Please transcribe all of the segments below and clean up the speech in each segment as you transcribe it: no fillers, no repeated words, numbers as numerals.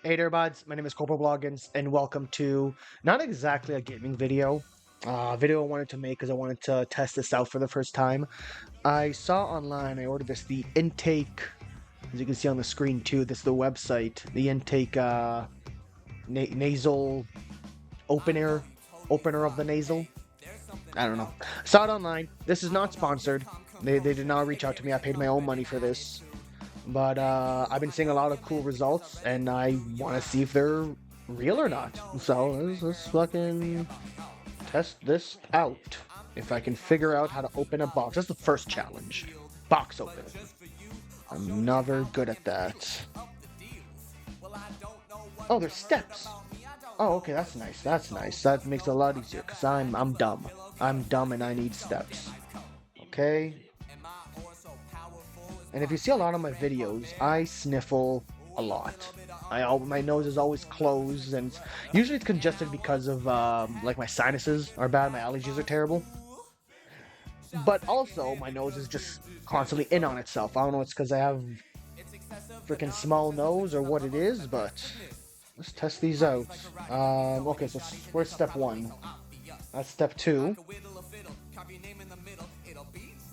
Hey there, buds. My name is Corporal.Bloggins, and welcome to not exactly a gaming video. Video I wanted to make because I wanted to test this out for the first time. I saw online, I ordered this, the intake, as you can see on the screen too, this is the website, the intake nasal opener of the nasal. I don't know. Saw it online. This is not sponsored. They did not reach out to me. I paid my own money for this. But I've been seeing a lot of cool results, and I want to see if they're real or not. So let's fucking test this out. If I can figure out how to open a box. That's the first challenge. Box opening. I'm not very good at that. Oh, there's steps. Oh, okay, that's nice. That's nice. That makes it a lot easier, because I'm dumb. I'm dumb and I need steps. Okay. And if you see a lot of my videos, I sniffle a lot. My nose is always closed, and usually it's congested because of like my sinuses are bad, my allergies are terrible. But also my nose is just constantly in on itself. I don't know, it's because I have freaking small nose or what it is, but let's test these out. Okay, so where's step one? That's step two.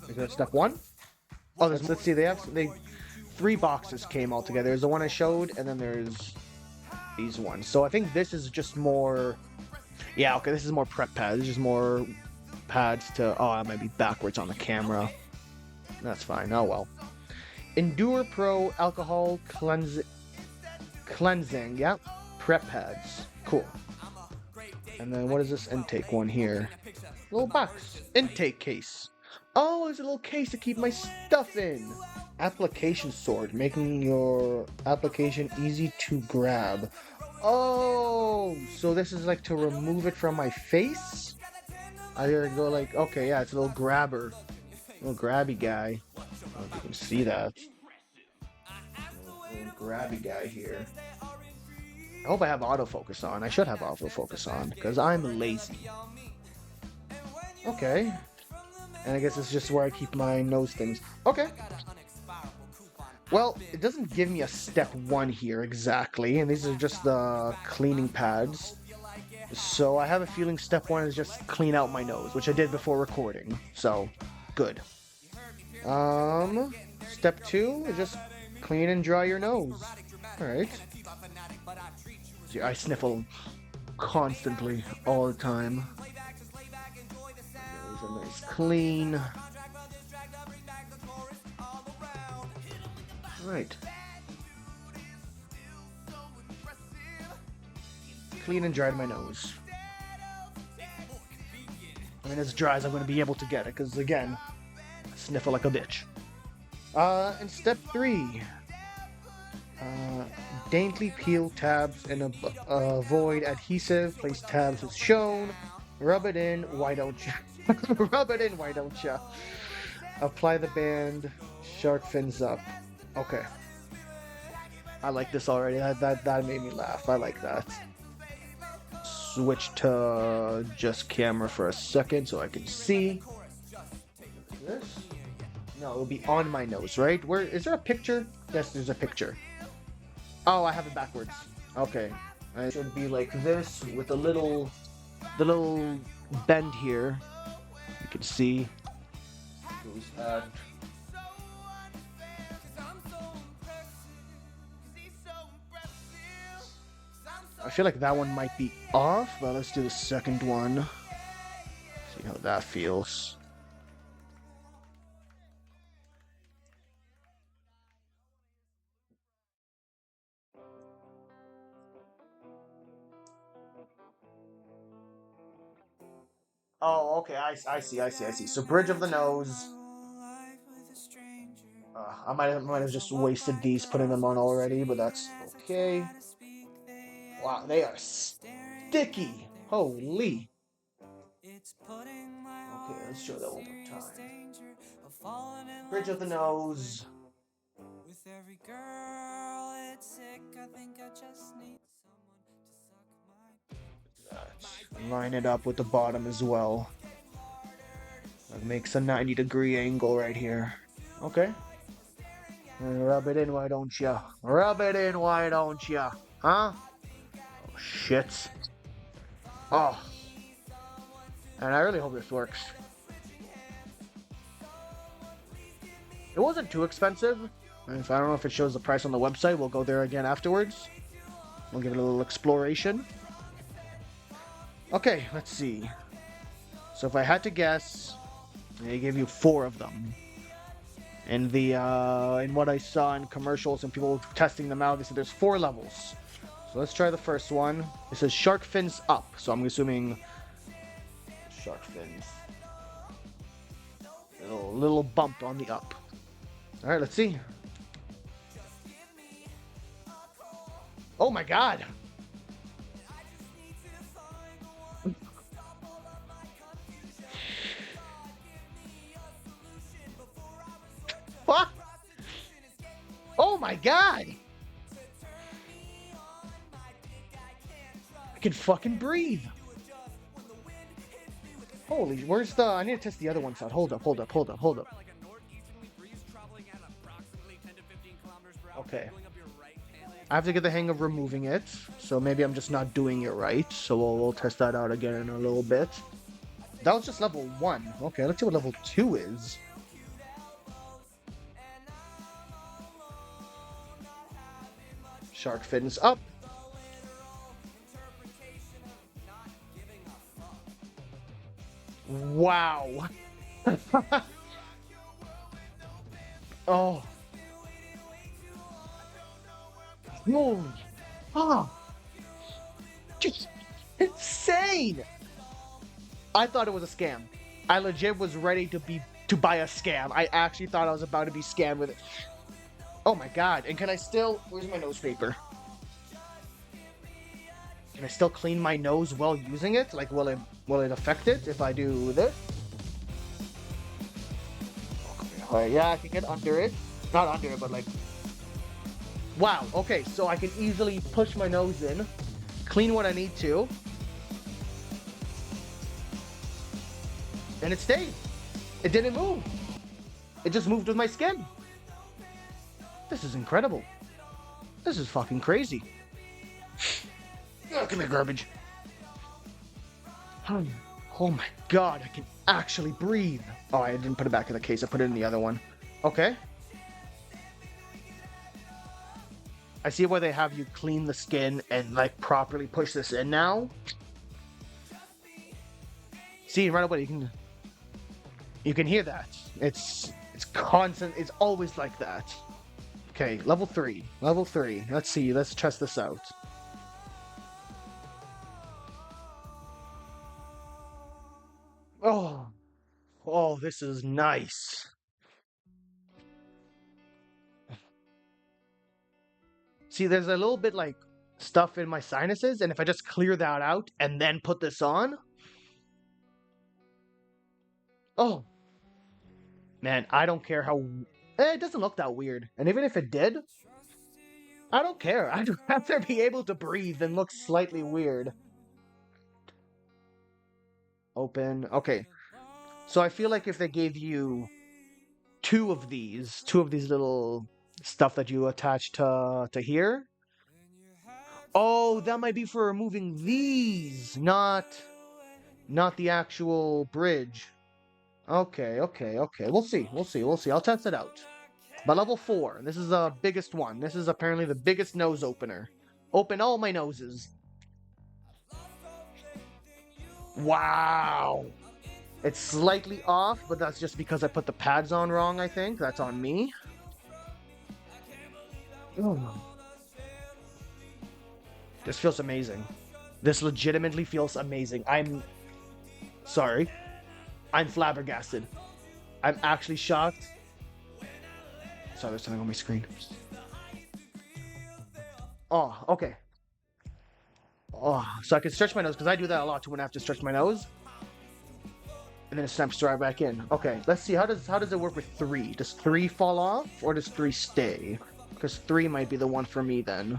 Is that step one? Oh, let's see. They three boxes came all together. There's the one I showed, and then there's these ones. So I think this is just more. Yeah, okay. This is more prep pads. This is more pads to. Oh, I might be backwards on the camera. That's fine. Oh well. Endure Pro alcohol cleansing. Yep. Prep pads. Cool. And then what is this intake one here? Little box. Intake case. Oh, there's a little case to keep my stuff in. Application sword, making your application easy to grab. Oh, so this is like to remove it from my face? I gotta go like, okay, yeah, it's a little grabber. Little grabby guy. I don't know if you can see that. Little grabby guy here. I hope I have autofocus on. I should have autofocus on, because I'm lazy. Okay. And I guess it's just where I keep my nose things. Okay. Well, it doesn't give me a step one here exactly, and these are just the cleaning pads. So I have a feeling step one is just clean out my nose, which I did before recording. So, good. Step two is just clean and dry your nose. Alright. I sniffle constantly, all the time. Nose are nice clean. Right. Clean and dried my nose. I mean, as dry as I'm going to be able to get it, because again, I sniffle like a bitch. And step three. Daintily peel tabs and avoid adhesive. Place tabs as shown. Rub it in, why don't you? Rub it in, why don't you? Apply the band. Shark fins up. Okay. I like this already. That made me laugh. I like that. Switch to just camera for a second so I can see. This? No, it'll be on my nose, right? Where is there a picture? Yes, there's a picture. Oh, I have it backwards. Okay. It should be like this with the little bend here. You can see. Goes that. I feel like that one might be off, but let's do the second one. See how that feels. Oh, okay, I see. So bridge of the nose. I might have just wasted these putting them on already, but that's okay. Wow, they are sticky. Holy. Okay, let's show that one more time. Bridge of the nose. Line it up with the bottom as well. That makes a 90-degree angle right here. Okay. And rub it in, why don't ya? Rub it in, why don't ya? Huh? Oh, shit. Oh. And I really hope this works. It wasn't too expensive. If I don't know if it shows the price on the website, we'll go there again afterwards. We'll give it a little exploration. Okay, let's see. So if I had to guess, they gave you 4 of them. In the in what I saw in commercials and people testing them out, they said there's 4 levels. So let's try the first one. It says shark fins up, so I'm assuming shark fins. Little bump on the up. All right, let's see. Oh my God! What? Oh my God! I can fucking breathe. Holy, where's the? I need to test the other ones out. Hold up. Okay. I have to get the hang of removing it, so maybe I'm just not doing it right. So we'll test that out again in a little bit. That was just level 1. Okay, let's see what level 2 is. Shark fins up. Wow. Oh. Holy. Oh. Just insane. I thought it was a scam. I legit was ready to buy a scam. I actually thought I was about to be scammed with it. Oh my God. And can I still... Where's my nose paper? Can I still clean my nose while using it? Like, will it affect it if I do this? Yeah, I can get under it. Not under it, but like... Wow, okay, so I can easily push my nose in, clean what I need to, and it stayed. It didn't move. It just moved with my skin. This is incredible. This is fucking crazy. Oh, come here, garbage. Oh my God, I can actually breathe. Oh, I didn't put it back in the case. I put it in the other one. Okay. I see why they have you clean the skin and like properly push this in now. See, right away you can hear that. It's constant. It's always like that. Okay, level 3. Level 3. Let's see. Let's test this out. Oh, this is nice. See, there's a little bit like stuff in my sinuses, and if I just clear that out and then put this on, oh, man, I don't care how... it doesn't look that weird. And even if it did, I don't care. I'd rather be able to breathe than look slightly weird. Open. Okay. So I feel like if they gave you 2 of these little stuff that you attach to here. Oh, that might be for removing these, not the actual bridge. Okay. We'll see. I'll test it out. But level 4, this is the biggest one. This is apparently the biggest nose opener. Open all my noses. Wow. It's slightly off, but that's just because I put the pads on wrong, I think. That's on me. Oh. This feels amazing. This legitimately feels amazing. I'm sorry. I'm flabbergasted. I'm actually shocked. Sorry, there's something on my screen. Oh, okay. Oh, so I can stretch my nose, because I do that a lot too when I have to stretch my nose. And then it snaps right back in. Okay, let's see. How does it work with 3? Does 3 fall off, or does 3 stay? Because 3 might be the one for me then.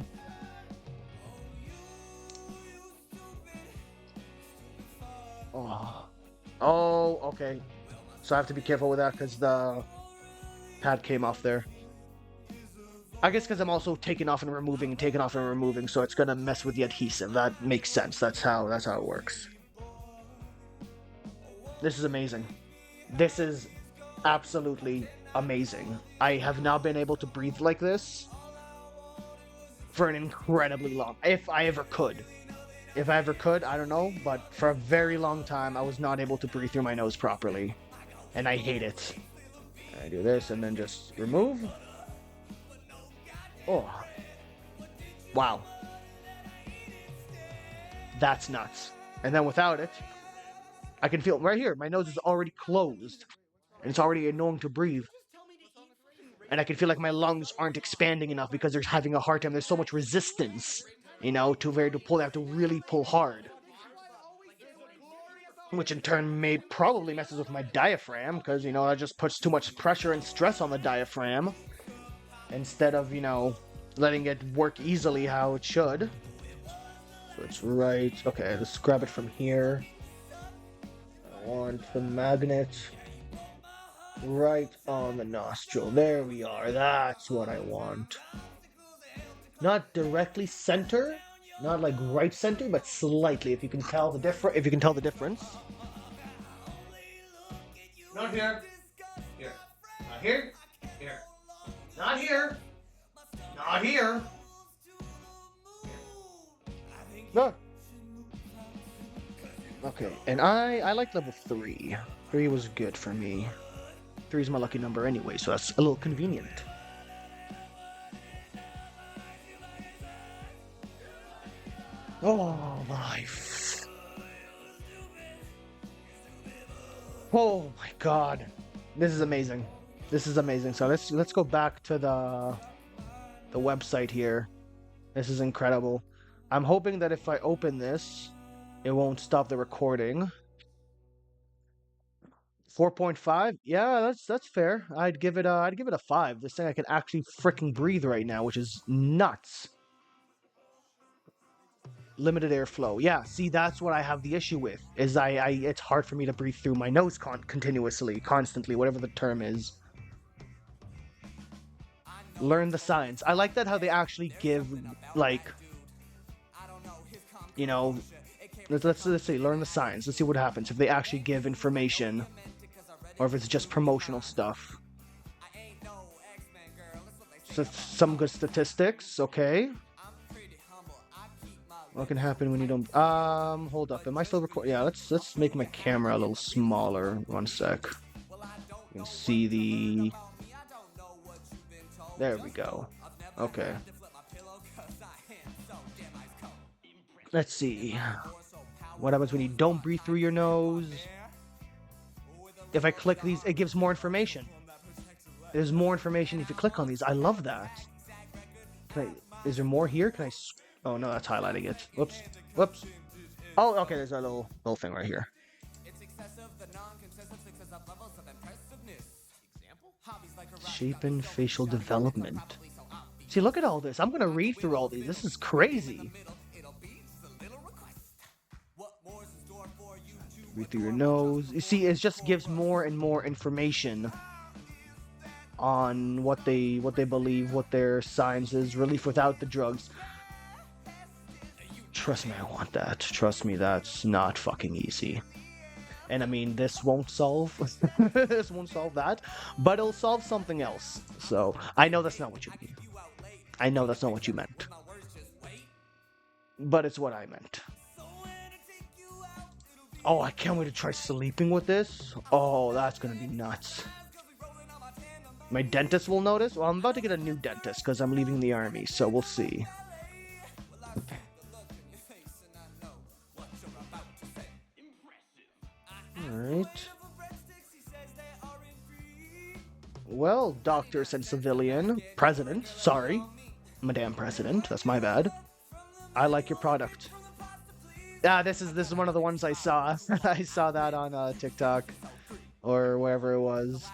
Oh, okay. So I have to be careful with that because the pad came off there. I guess because I'm also taking off and removing, so it's gonna mess with the adhesive. That makes sense. That's how it works. This is amazing. This is absolutely amazing. I have now been able to breathe like this for an incredibly long, if I ever could. If I ever could, I don't know, but for a very long time, I was not able to breathe through my nose properly. And I hate it. I do this and then just remove. Oh. Wow. That's nuts. And then without it, I can feel right here, my nose is already closed. And it's already annoying to breathe. And I can feel like my lungs aren't expanding enough because they're having a hard time. There's so much resistance, you know, to pull. They have to really pull hard. Which in turn probably messes with my diaphragm, because, you know, that just puts too much pressure and stress on the diaphragm. Instead of, you know, letting it work easily how it should. So it's right. Okay, let's grab it from here. I want the magnet right on the nostril. There we are. That's what I want. Not directly center, not like right center, but slightly. If you can tell the difference. Not here. Here. Not here. Here. Not here. Not here. No. Okay, and I like level 3. 3 was good for me. 3 is my lucky number anyway, so that's a little convenient. Oh my. Oh my god. This is amazing. This is amazing. So let's go back to the website here. This is incredible. I'm hoping that if I open this, it won't stop the recording. 4.5? Yeah, that's fair. I'd give it a 5. This thing I can actually freaking breathe right now, which is nuts. Limited airflow. Yeah, see, that's what I have the issue with. Is it's hard for me to breathe through my nose constantly, whatever the term is. Learn the signs. I like that how they actually give, like, you know, let's see, learn the signs. Let's see what happens if they actually give information, or if it's just promotional stuff. So some good statistics, okay. What can happen when you don't... hold up. Am I still recording? Yeah, let's make my camera a little smaller. 1 sec. You can see the... There we go. Okay. Let's see. What happens when you don't breathe through your nose? If I click these, it gives more information. There's more information if you click on these. I love that. Is there more here? Can I... Oh, no, that's highlighting it. Whoops. Whoops. Oh, okay, there's a little thing right here. Shape and facial development. See, look at all this. I'm going to read through all these. This is crazy. Breathe through your nose. You see, it just gives more and more information on what they believe, what their science is. Relief without the drugs. Trust me, I want that. Trust me, that's not fucking easy. And I mean, this won't solve this won't solve that, but it'll solve something else. So I know that's not what you mean. I know that's not what you meant. But it's what I meant. Oh, I can't wait to try sleeping with this. Oh, that's gonna be nuts. My dentist will notice. Well, I'm about to get a new dentist because I'm leaving the army, so we'll see. Alright. Well, Dr. Said Civilian. President. Sorry. Madame President. That's my bad. I like your product. Ah, this is one of the ones I saw. I saw that on TikTok. Or wherever it was.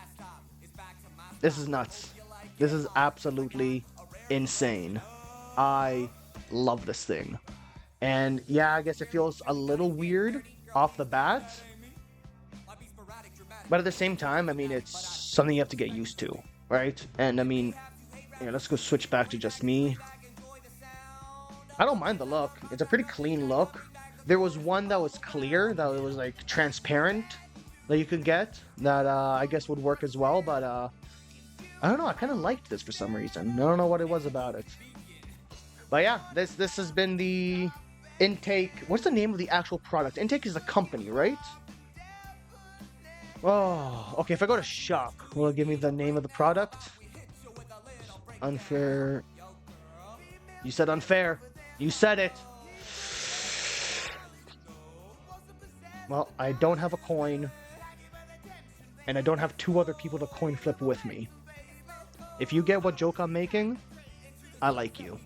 This is nuts. This is absolutely insane. I love this thing. And yeah, I guess it feels a little weird off the bat. But at the same time, I mean, it's something you have to get used to, right? And I mean, Yeah, let's go switch back to just me. I don't mind the look. It's a pretty clean look. There was one that was clear, that was like transparent, that you could get, that I guess would work as well, but I don't know, I kind of liked this for some reason. I don't know what it was about it. But yeah, this has been the Intake. What's the name of the actual product? Intake is a company, right? Oh, okay, if I go to shop, will it give me the name of the product? Unfair. You said unfair. You said it. Well, I don't have a coin, and I don't have two other people to coin flip with me. If you get what joke I'm making, I like you.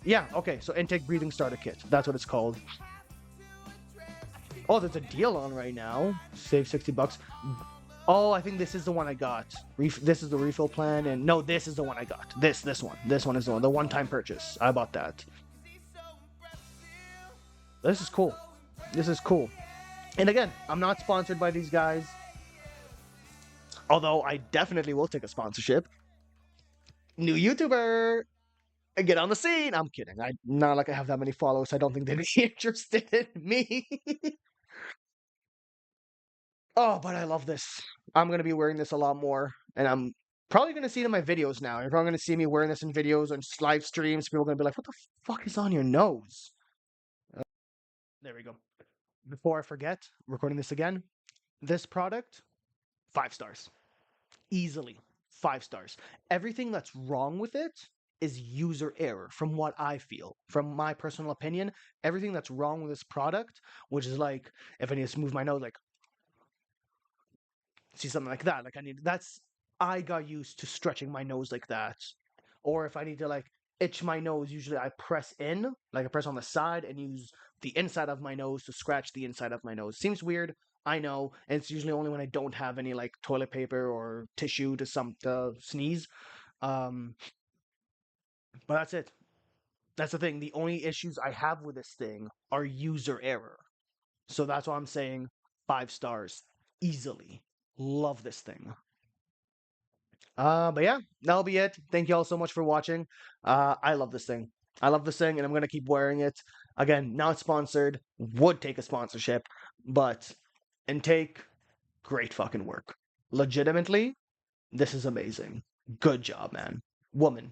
Yeah, okay, so Intake Breathing Starter Kit. That's what it's called. Oh, there's a deal on right now. Save 60 bucks. Oh, I think this is the one I got. This is the refill plan, and no, this is the one I got. This one. This one is the one. The one-time purchase. I bought that. This is cool. This is cool. And again, I'm not sponsored by these guys. Although I definitely will take a sponsorship. New YouTuber! Get on the scene! I'm kidding. Not like I have that many followers. I don't think they'd be interested in me. Oh, but I love this. I'm going to be wearing this a lot more. And I'm probably going to see it in my videos now. You're probably going to see me wearing this in videos and live streams. People are going to be like, what the fuck is on your nose? There we go. Before I forget, recording this again. This product, 5 stars. Easily 5 stars. Everything that's wrong with it is user error, from what I feel. From my personal opinion, everything that's wrong with this product, which is like, if I need to move my nose, like, see something like that. Like I got used to stretching my nose like that. Or if I need to like itch my nose, usually I press in, like I press on the side and use the inside of my nose to scratch the inside of my nose. Seems weird, I know, and it's usually only when I don't have any like toilet paper or tissue to sneeze. Um, but that's it. That's the thing. The only issues I have with this thing are user error. So that's why I'm saying 5 stars easily. Love this thing. But yeah, that'll be it. Thank you all so much for watching. I love this thing. I love this thing, and I'm gonna keep wearing it. Again, not sponsored. Would take a sponsorship, but Intake, great fucking work. Legitimately, this is amazing. Good job, man. Woman.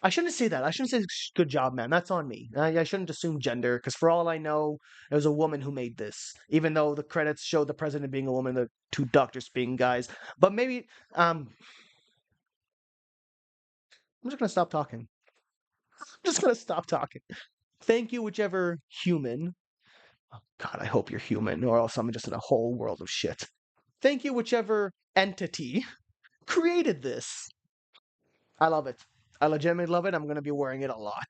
I shouldn't say that. I shouldn't say good job, man. That's on me. I shouldn't assume gender, because for all I know, it was a woman who made this. Even though the credits show the president being a woman, the 2 doctors being guys. But maybe, I'm just gonna stop talking. I'm just gonna stop talking. Thank you, whichever human. Oh, God, I hope you're human, or else I'm just in a whole world of shit. Thank you, whichever entity created this. I love it. I legitimately love it. I'm gonna be wearing it a lot.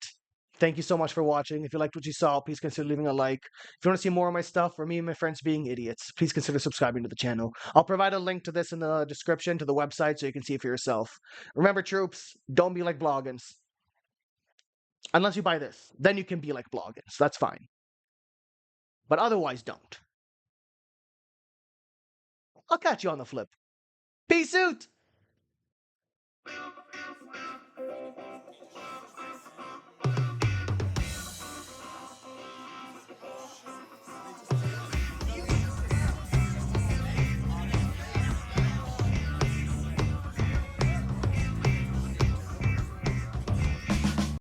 Thank you so much for watching. If you liked what you saw, please consider leaving a like. If you want to see more of my stuff or me and my friends being idiots, please consider subscribing to the channel. I'll provide a link to this in the description to the website so you can see it for yourself. Remember, troops, don't be like Bloggins. Unless you buy this. Then you can be like Bloggins. That's fine. But otherwise, don't. I'll catch you on the flip. Peace out!